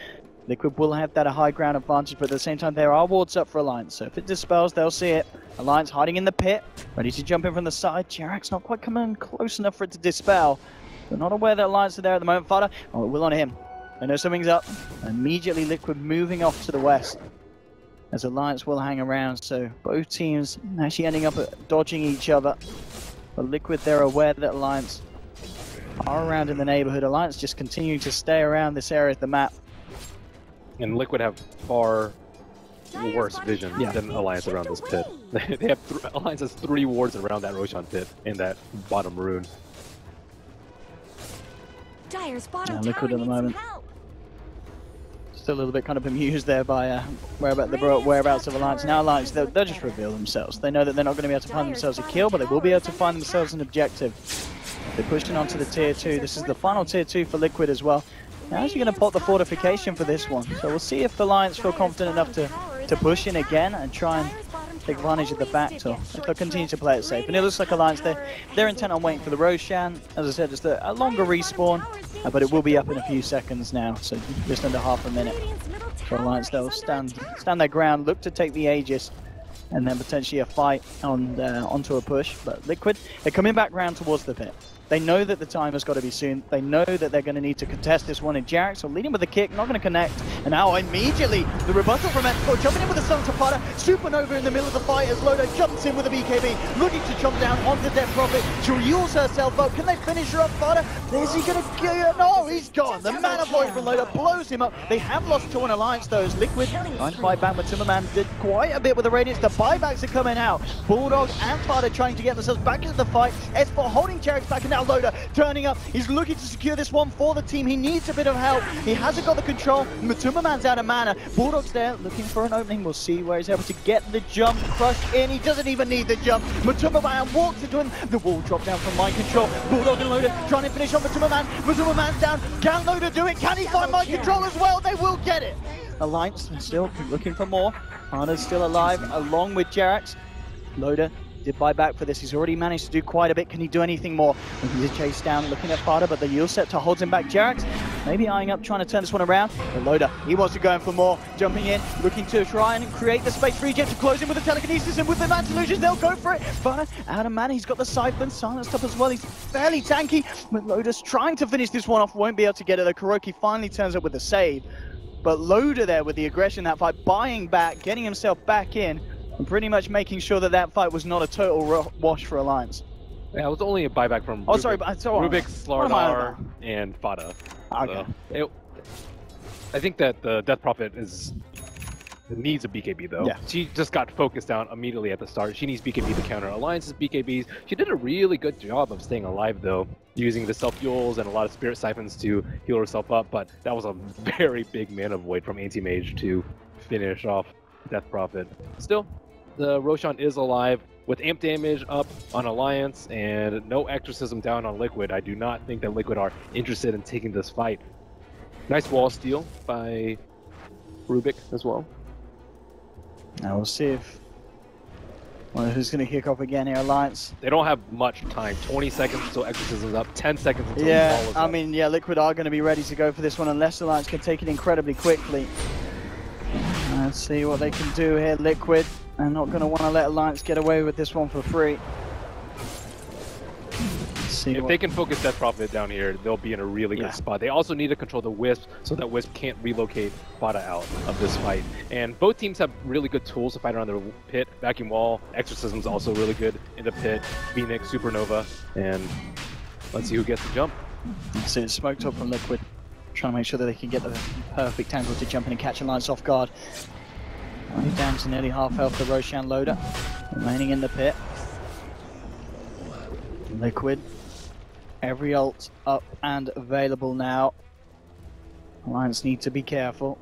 Liquid will have that high ground advantage, but at the same time, there are wards up for Alliance. So if it dispels, they'll see it. Alliance hiding in the pit, ready to jump in from the side. Jarak's not quite coming close enough for it to dispel. They're not aware that Alliance are there at the moment. Fada, oh, it will on him. I know something's up. Immediately Liquid moving off to the west, as Alliance will hang around, so both teams actually ending up dodging each other. But Liquid, they're aware that Alliance are around in the neighborhood. Alliance just continuing to stay around this area of the map. And Liquid have far worse vision than Alliance around this pit. They have Alliance has 3 wards around that Roshan pit in that bottom rune. Liquid at the moment. Still a little bit kind of bemused there by the whereabouts of Alliance. Now Alliance, they'll just reveal themselves. They know that they're not going to be able to find themselves a kill, but they will be able to find themselves an objective. They're pushing onto the tier 2. This is the final tier 2 for Liquid as well. Now you're going to pop the fortification for this one. So we'll see if Alliance feel confident enough to push in again and try and take advantage of the fact, or if they'll continue to play it safe. And it looks like Alliance, they're intent on waiting for the Roshan. As I said, just a longer respawn, but it will be up in a few seconds now, so just under half a minute. For Alliance, they'll stand their ground, look to take the Aegis, and then potentially a fight onto a push. But Liquid, they're coming back round towards the pit. They know that the time has got to be soon. They know that they're going to need to contest this one in Jarek, so leading with a kick, not going to connect. And now immediately, the rebuttal from Expo, jumping in with the Sun to Fada, Supernova in the middle of the fight as Loda jumps in with a BKB, looking to jump down onto Death Prophet. She reels herself up. Can they finish her up, Fada? Is he going to get? No, he's gone. The mana void from Loda blows him up. They have lost to an Alliance, though, as Liquid trying to fight back. Matumbaman did quite a bit with the Radiance. The buybacks are coming out. Bulldog and Fada trying to get themselves back into the fight. Espo holding Jarek's back, and now Loda turning up. He's looking to secure this one for the team. He needs a bit of help. He hasn't got the control. Matumbaman's out of mana. Bulldog's there looking for an opening. We'll see where he's able to get the jump. Crushed in. He doesn't even need the jump. Matumbaman walks into him. The wall dropped down from mind control. Bulldog and Loda trying to finish on Matumbaman. Matumbaman's down. Can Loda do it? Can he find mind control as well? They will get it. Alliance still looking for more. Hana's still alive along with Jarax. Loda did buy back for this. He's already managed to do quite a bit. Can he do anything more? Looking to chase down, looking at Fada, but the yield set to holds him back. Jarax maybe eyeing up, trying to turn this one around. But Loda, he wants to go in for more. Jumping in, looking to try and create the space for Egypt to close in with the telekinesis, and with the man solutions, they'll go for it. Fada out of mana. He's got the siphon, silenced up as well. He's fairly tanky, but Loda's trying to finish this one off. Won't be able to get it. The Kuroki finally turns up with the save. But Loda there with the aggression, that fight, buying back, getting himself back in, and pretty much making sure that that fight was not a total wash for Alliance. Yeah, it was only a buyback from Rubik, Slardar, and Fada. Okay. I think that the Death Prophet is needs a BKB though. Yeah. She just got focused down immediately at the start. She needs BKB to counter Alliance's BKBs. She did a really good job of staying alive though, using the self-fuels and a lot of spirit siphons to heal herself up, but that was a very big mana void from Anti-Mage to finish off Death Prophet. Still, the Roshan is alive. With amp damage up on Alliance and no exorcism down on Liquid, I do not think that Liquid are interested in taking this fight. Nice wall steal by Rubik as well. Now we'll see if who's going to kick off again here, Alliance. They don't have much time. 20 seconds until exorcism's up. 10 seconds until the ball is I up. mean, yeah, Liquid are going to be ready to go for this one unless Alliance can take it incredibly quickly. Let's see what they can do here, Liquid. They're not going to want to let Alliance get away with this one for free. If they can focus Death Prophet down here, they'll be in a really good spot. They also need to control the Wisp so that Wisp can't relocate Fada out of this fight. And both teams have really good tools to fight around the pit. Vacuum Wall, Exorcism's also really good in the pit. Phoenix, Supernova, and let's see who gets the jump. So it's smoked up from Liquid, trying to make sure that they can get the perfect angle to jump in and catch Alliance off guard. Only down to nearly half health for Roshan Loader, remaining in the pit. Liquid, every ult up and available now. Alliance need to be careful,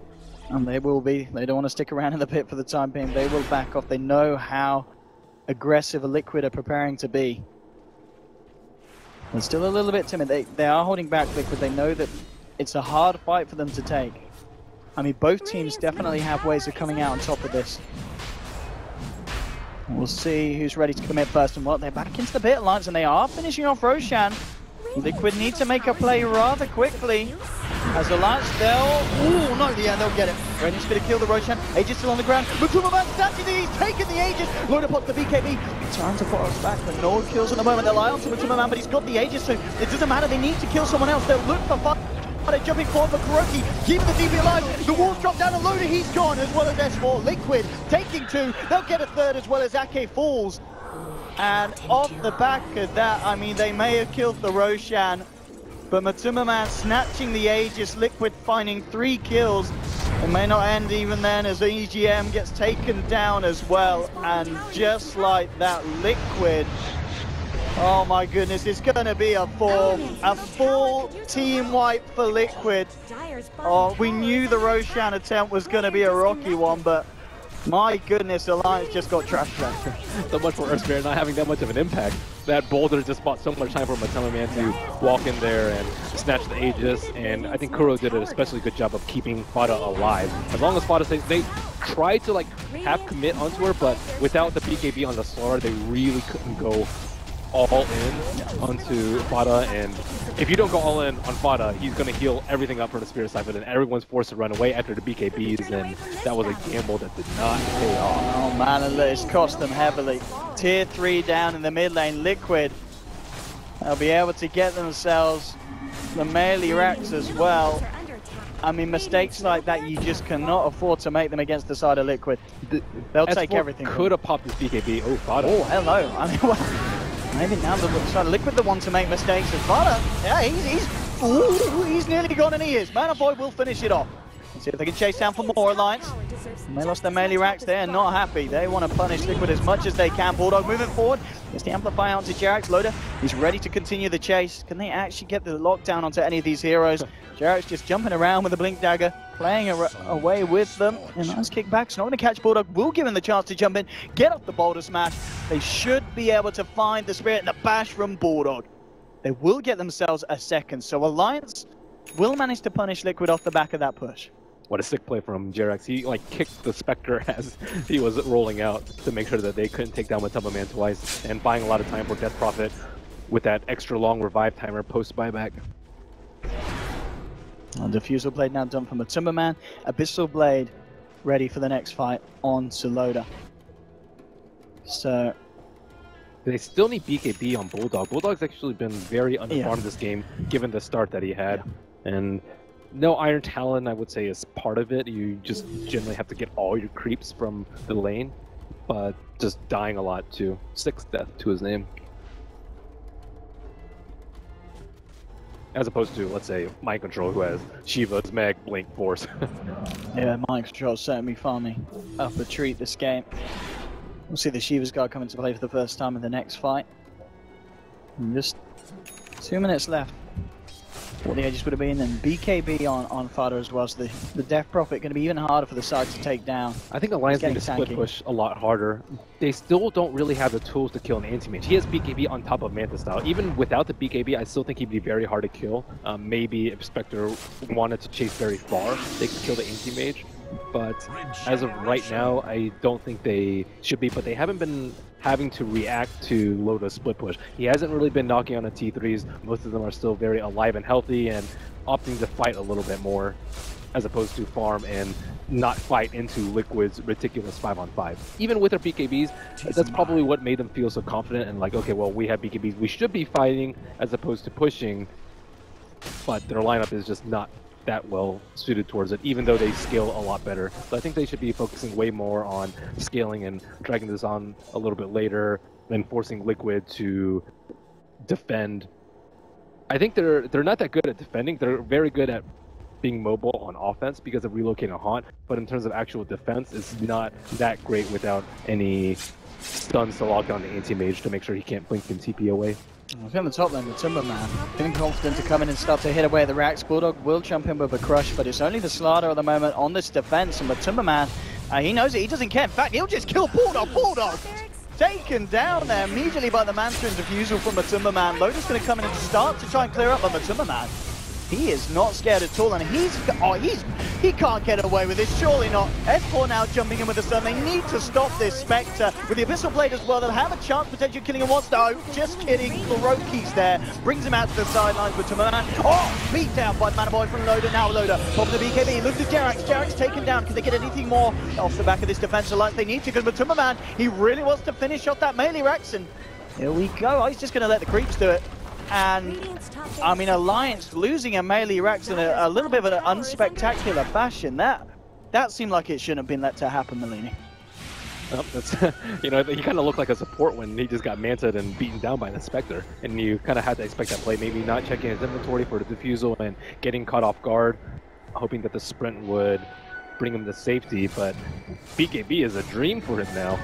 and they will be. They don't want to stick around in the pit for the time being. They will back off. They know how aggressive a Liquid are preparing to be. They're still a little bit timid. They are holding back Liquid. They know that it's a hard fight for them to take. I mean, both teams definitely have ways of coming out on top of this. We'll see who's ready to commit first and what. They're back into the pit, Alliance, and they are finishing off Roshan. Liquid need to make a play rather quickly. As Alliance, they'll get it. Ready to kill the Roshan. Aegis still on the ground. Matumbaman Spectre, he's taken the Aegis. Loader pops the BKB. Trying to put us back, but no kills at the moment. They'll lie on to Matumbaman, but he's got the Aegis, so it doesn't matter. They need to kill someone else. They'll look for fun. They're jumping forward for Kuroki, keeping the DP alive. The walls drop down and Loader, he's gone, as well as S4. Liquid taking two. They'll get a third as well as Ake falls. And off the back of that, I mean, they may have killed the Roshan, but Matumbaman snatching the Aegis, Liquid finding 3 kills. It may not end even then as EGM gets taken down as well. And just like that, Liquid, oh my goodness, it's going to be a full team wipe for Liquid. Oh, we knew the Roshan attempt was going to be a rocky one, but my goodness, Alliance just got trash talked. So much for Earthsphere not having that much of an impact. That boulder just bought so much time for Matumbaman to walk in there and snatch the Aegis, and I think Kuro did an especially good job of keeping Fada alive. As long as Fada stays, they tried to like half commit onto her, but without the BKB on the Solar, they really couldn't go all in onto Fada, and if you don't go all in on Fada, he's going to heal everything up for the Spirit Siphon, and everyone's forced to run away after the BKBs, and that was a gamble that did not pay off. Oh man, and it's cost them heavily. Tier 3 down in the mid lane, Liquid. They'll be able to get themselves the melee racks as well. I mean, mistakes like that, you just cannot afford to make them against the side of Liquid. They'll take everything. Could have popped this BKB. Oh, Fada. Oh, hello. I mean, well, maybe now the side of Liquid the one to make mistakes. And Fada, yeah, he's nearly gone, and he is. Man of Void will finish it off. Let's see if they can chase down for more Alliance. And they lost their melee racks. They're not happy. They want to punish Liquid as much as they can. Bulldog moving forward. Gets the Amplify onto Jerax. Loader, he's ready to continue the chase. Can they actually get the lockdown onto any of these heroes? Jerax just jumping around with the Blink Dagger, playing away with them. And nice kickbacks. Not going to catch Bulldog. Will give him the chance to jump in, get off the Boulder Smash. They should be able to find the Spirit and the Bash from Bulldog. They will get themselves a second. So Alliance will manage to punish Liquid off the back of that push. What a sick play from Jerax. He like kicked the Spectre as he was rolling out to make sure that they couldn't take down Matumbaman twice, and buying a lot of time for Death Prophet with that extra long revive timer post buyback. Diffusal Blade now done for Matumbaman. Abyssal Blade ready for the next fight on Loader. So they still need BKB on Bulldog. Bulldog's actually been very underperformed this game, given the start that he had. And no Iron Talon, I would say, is part of it. You just generally have to get all your creeps from the lane, but just dying a lot too. 6 death to his name. as opposed to, let's say, Mind Control, who has Shiva's Meg, Blink, Force. Yeah, Mind Control certainly farming up a treat this game. We'll see the Shiva's guard come into play for the first time in the next fight. And just 2 minutes left. What the edges would have been, and BKB on Fada as well, so the Death Prophet going to be even harder for the side to take down. I think Alliance need to split push a lot harder. They still don't really have the tools to kill an anti-mage. He has BKB on top of Manta style. Even without the BKB, I still think he'd be very hard to kill. Maybe if Spectre wanted to chase very far, they could kill the anti-mage. But as of right now, I don't think they should be. But they haven't been having to react to Loda's split push. He hasn't really been knocking on the T3s. Most of them are still very alive and healthy and opting to fight a little bit more as opposed to farm and not fight into Liquid's ridiculous 5-on-5. Even with their BKBs, that's probably what made them feel so confident and like, okay, well, we have BKBs, we should be fighting as opposed to pushing, but their lineup is just not that well suited towards it, even though they scale a lot better. So I think they should be focusing way more on scaling and dragging this on a little bit later than forcing Liquid to defend. I think they're not that good at defending. They're very good at being mobile on offense because of relocating a haunt, but in terms of actual defense, it's not that great without any stuns to lock down the anti-mage to make sure he can't blink and TP away. I think on the top lane, Matumbaman feeling confident to come in and start to hit away at the racks. Bulldog will jump in with a crush, but it's only the Slardar at the moment on this defense, and Matumbaman, he knows it, he doesn't care. In fact, he'll just kill Bulldog. Bulldog taken down there immediately by the Manta and Diffusal from Matumbaman. Loda's going to come in and start to try and clear up, but Matumbaman, he is not scared at all, and he can't get away with this, surely not. S4 now jumping in with the stun. They need to stop this Spectre. With the Abyssal Blade as well, they'll have a chance potentially killing him once. No, just kidding. Kuroki's there, brings him out to the sidelines with Matumbaman. Oh, beat down by Manaboy from Loda. Now Loda, top of the BKB, look to Jerax. Jerax taken down. Can they get anything more off the back of this defensive alliance? They need to, because Matumbaman, he really wants to finish off that melee Rex, and here we go. Oh, he's just going to let the creeps do it. And, I mean, Alliance losing a melee Rex in a little bit of an unspectacular fashion. That seemed like it shouldn't have been let to happen, Malini. Well, that's, you know, he kind of looked like a support when he just got manted and beaten down by the Spectre. And you kind of had to expect that play, maybe not checking his inventory for the Diffusal and getting caught off guard, hoping that the sprint would bring him to safety. But BKB is a dream for him now.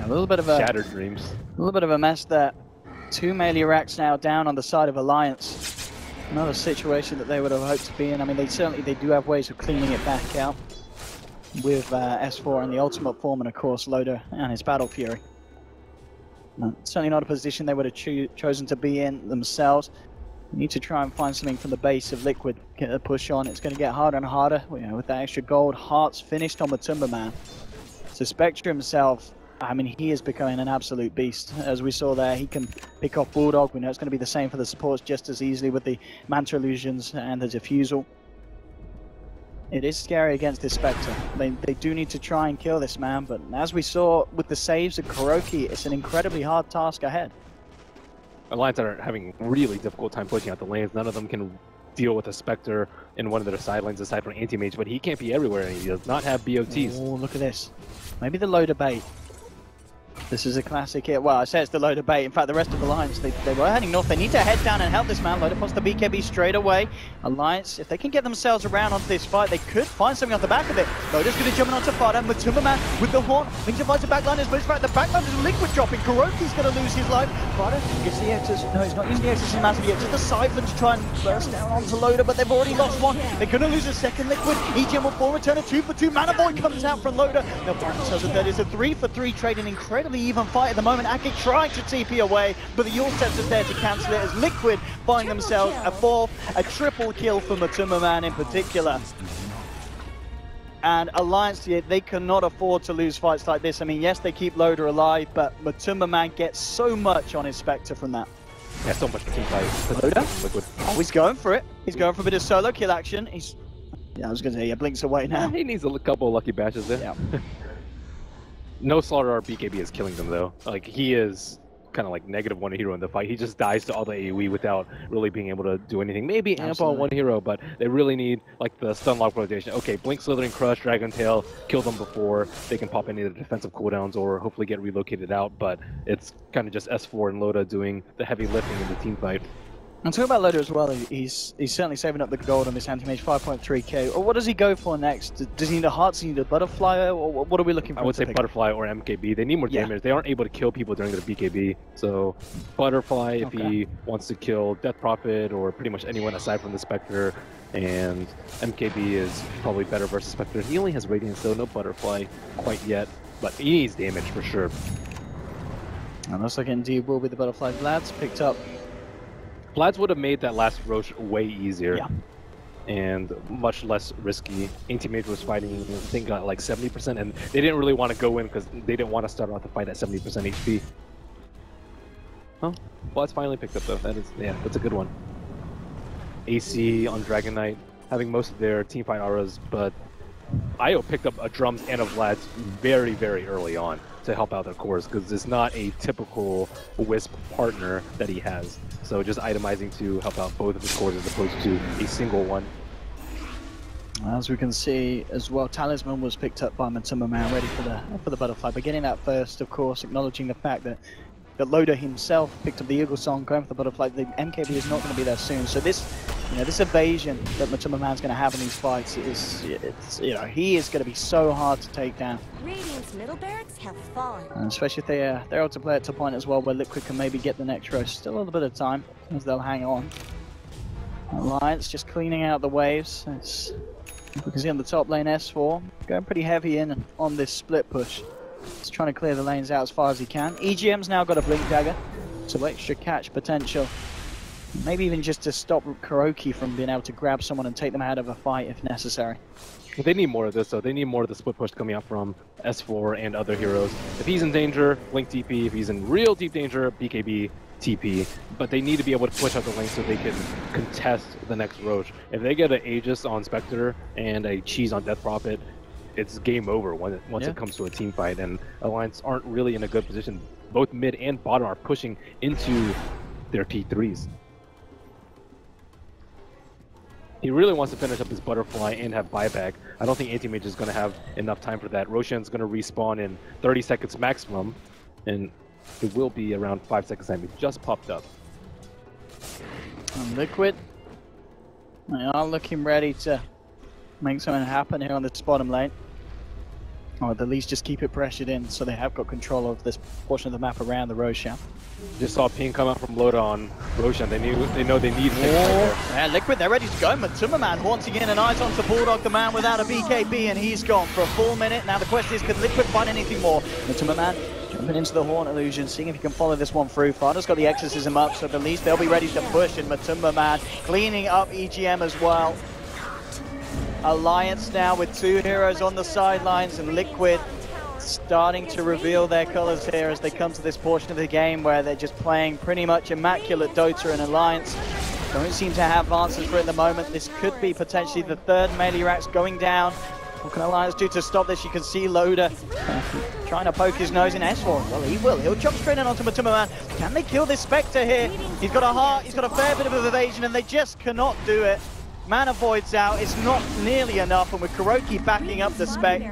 A little bit of a... Shattered dreams. A little bit of a mess there. 2 melee racks now down on the side of Alliance. Another situation that they would have hoped to be in. I mean, they do have ways of cleaning it back out with S4 in the ultimate form, and of course Loda and his Battle Fury. Certainly not a position they would have chosen to be in themselves. Need to try and find something from the base of Liquid, get a push on. It's going to get harder and harder, you know, with that extra gold. Hearts finished on Matumbaman. So Spectre himself, I mean, he is becoming an absolute beast. As we saw there, he can pick off Bulldog. We know it's going to be the same for the supports just as easily with the Manta Illusions and the Diffusal. It is scary against this Spectre. They do need to try and kill this man, but as we saw with the saves of Kuroki, it's an incredibly hard task ahead. Alliance are having a really difficult time pushing out the lanes. None of them can deal with a Spectre in one of their side lanes aside from Anti-Mage, but he can't be everywhere and he does not have BOTs. Oh, look at this. Maybe the Loda bait. This is a classic here. Well, I say it's the Loda bait. In fact, the rest of the Alliance, they were heading north. They need to head down and help this man. Loda puts the BKB straight away. Alliance, if they can get themselves around onto this fight, they could find something off the back of it. Loda's going to jump in onto Fada. Matumbaman with the horn. Link to fight the backliners, but it's right. The backliners is Liquid dropping. Kuroki's going to lose his life. Fada gets the Exus. No, he's not using the Exus massive yet. Just the Siphon to try and burst down onto Loda, but they've already lost one. They're going to lose a second Liquid. EGM will fall, return a 2 for 2. Manaboy comes out from Loda. They'll find themselves a third. It's a 3 for 3 trade, an incredibly even fight at the moment. Akik trying to TP away, but the Yule Scepter's there to cancel it as Liquid find themselves a fourth, a triple kill for Matumbaman in particular. And Alliance, they cannot afford to lose fights like this. I mean, yes, they keep Loda alive, but Matumbaman gets so much on his Spectre from that. Yeah, so much team fight. Loda? Liquid. Oh, he's going for it. He's going for a bit of solo kill action. Yeah, I was going to say, yeah, blinks away now. He needs a couple of lucky bashes there. Yeah. No Slaughter or BKB is killing them though. Like, he is kind of like -1 hero in the fight. He just dies to all the AoE without really being able to do anything. Maybe amp on one hero, but they really need like the stun lock rotation. Okay, Blink, Slithering, Crush, Dragon Tail, kill them before they can pop any of the defensive cooldowns or hopefully get relocated out, but it's kind of just S4 and Loda doing the heavy lifting in the team fight. And talking about Loader as well, he's certainly saving up the gold on this anti-mage 5.3k. Or what does he go for next? Does he need a heart? Does he need a butterfly? Or what are we looking for? I would say butterfly or MKB. They need more damage. They aren't able to kill people during their BKB. So butterfly if he wants to kill Death Prophet or pretty much anyone aside from the Spectre. And MKB is probably better versus Spectre. He only has Radiance though, no butterfly quite yet. But he needs damage for sure. And looks like indeed will be the butterfly. Vlad's picked up. Vlad's would have made that last Roche way easier and much less risky. Anti-Mage was fighting, I think, got like 70%, and they didn't really want to go in because they didn't want to start off the fight at 70% HP. Oh, Vlad's finally picked up though. That is, yeah, that's a good one. AC on Dragon Knight, having most of their teamfight auras, but IO picked up a Drums and a Vlad's very, very early on to help out their cores because it's not a typical Wisp partner that he has. So just itemizing to help out both of his cores as opposed to a single one. As we can see as well, Talisman was picked up by Matumbaman, ready for the butterfly. But getting that first, of course, acknowledging the fact that Loader himself picked up the Eagle Song, going for the butterfly. The MKB is not going to be there soon. So this, this evasion that Matumbaman's going to have in these fights is, he is going to be so hard to take down. Radiant's middle barracks have fallen. And especially if they're able to play it to a point as well where Liquid can maybe get the next row. Still a little bit of time as they'll hang on. Alliance just cleaning out the waves. As we can see on the top lane, S4 going pretty heavy in on this split push. He's trying to clear the lanes out as far as he can. EGM's now got a Blink Dagger, so extra catch potential. Maybe even just to stop Kuroki from being able to grab someone and take them out of a fight if necessary. They need more of this though. They need more of the split push coming out from S4 and other heroes. If he's in danger, Blink TP. If he's in real deep danger, BKB TP. But they need to be able to push out the lane so they can contest the next Roche. If they get an Aegis on Spectre and a Cheese on Death Prophet, it's game over once it comes to a team fight, and Alliance aren't really in a good position. Both mid and bottom are pushing into their T3s. He really wants to finish up his butterfly and have buyback. I don't think Anti-Mage is going to have enough time for that. Roshan's going to respawn in 30 seconds maximum, and it will be around 5 seconds time. It just popped up. And Liquid, they are looking ready to make something happen here on this bottom lane. Or at least just keep it pressured in so they have got control of this portion of the map around the Roshan. Just saw ping come out from Loda on Roshan. They know they need things right there. Yeah, Liquid, they're ready to go. Matumbaman once again, and eyes onto Bulldog, the man without a BKB, and he's gone for a full minute. Now the question is, can Liquid find anything more? Matumbaman jumping into the Horn Illusion, seeing if he can follow this one through. Farda's got the Exorcism up, so at least they'll be ready to push, and Matumbaman cleaning up EGM as well. Alliance now with two heroes on the sidelines, and Liquid starting to reveal their colors here as they come to this portion of the game where they're just playing pretty much immaculate Dota, and Alliance don't seem to have answers for it at the moment. This could be potentially the third melee racks going down. What can Alliance do to stop this? You can see Loda trying to poke his nose in S4. Well, he will. He'll jump straight in onto Matumbaman. Can they kill this Spectre here? He's got a heart, he's got a fair bit of evasion, and they just cannot do it. Mana Void's out, it's not nearly enough, and with Kuroki backing up the Spec,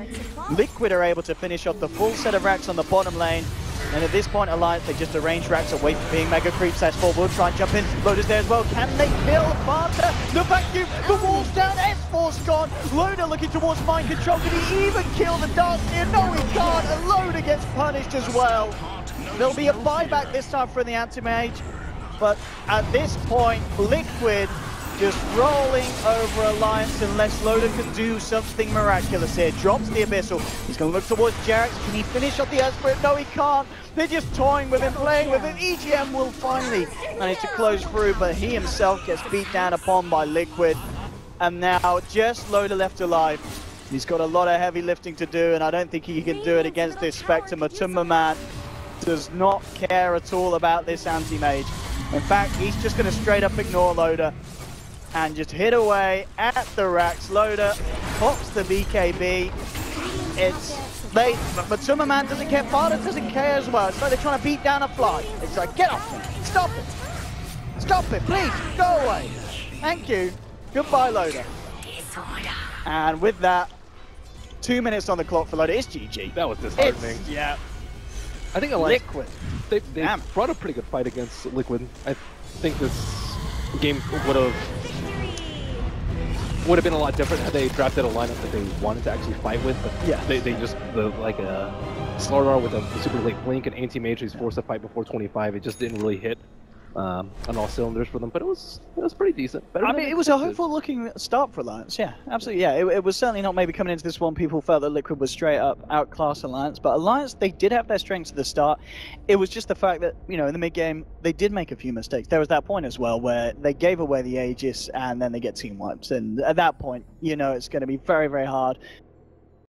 Liquid are able to finish off the full set of racks on the bottom lane. And at this point, Alliance, they just arrange racks away from being mega creeps. S4 will try and jump in. Loda's there as well. Can they kill Barter? The vacuum, the wall's down, S4's gone. Loda looking towards mind control. Can he even kill the Darkseer? No, he can't. And Loda gets punished as well. There'll be a buyback this time for the Anti-Mage. But at this point, Liquid just rolling over Alliance unless Loda can do something miraculous here. Drops the Abyssal. He's going to look towards Jarex. Can he finish off the Esprit? No, he can't. They're just toying with him, playing with him. EGM will finally manage to close through, but he himself gets beat down upon by Liquid. And now just Loda left alive. He's got a lot of heavy lifting to do, and I don't think he can do it against this Spectre. Matumbaman does not care at all about this Anti-Mage. In fact, he's just going to straight up ignore Loda and just hit away at the racks. Loda pops the BKB. Matumbaman doesn't care, Farda doesn't care as well. It's like they're trying to beat down a fly. It's like, get off me, stop it. Stop it, please, go away. Thank you, goodbye Loda. And with that, 2 minutes on the clock for Loda. It's GG. That was disheartening. Yeah. I think Alliance, Liquid. they brought a pretty good fight against Liquid. I think this the game would have been a lot different had they drafted a lineup that they wanted to actually fight with. But Yeah. they just like a Slardar with a super late blink and anti-mage who's forced to fight before 25. It just didn't really hit on all cylinders for them, but it was pretty decent. Better I than mean, it was a expected. hopeful-looking start for Alliance. Yeah, absolutely. Yeah, it was certainly not maybe coming into this one. People felt that Liquid was straight up outclass Alliance, but Alliance, they did have their strengths at the start. It was just the fact that, you know, in the mid game they did make a few mistakes. There was that point as well where they gave away the Aegis and then they get team wipes, and at that point, you know, it's going to be very, very hard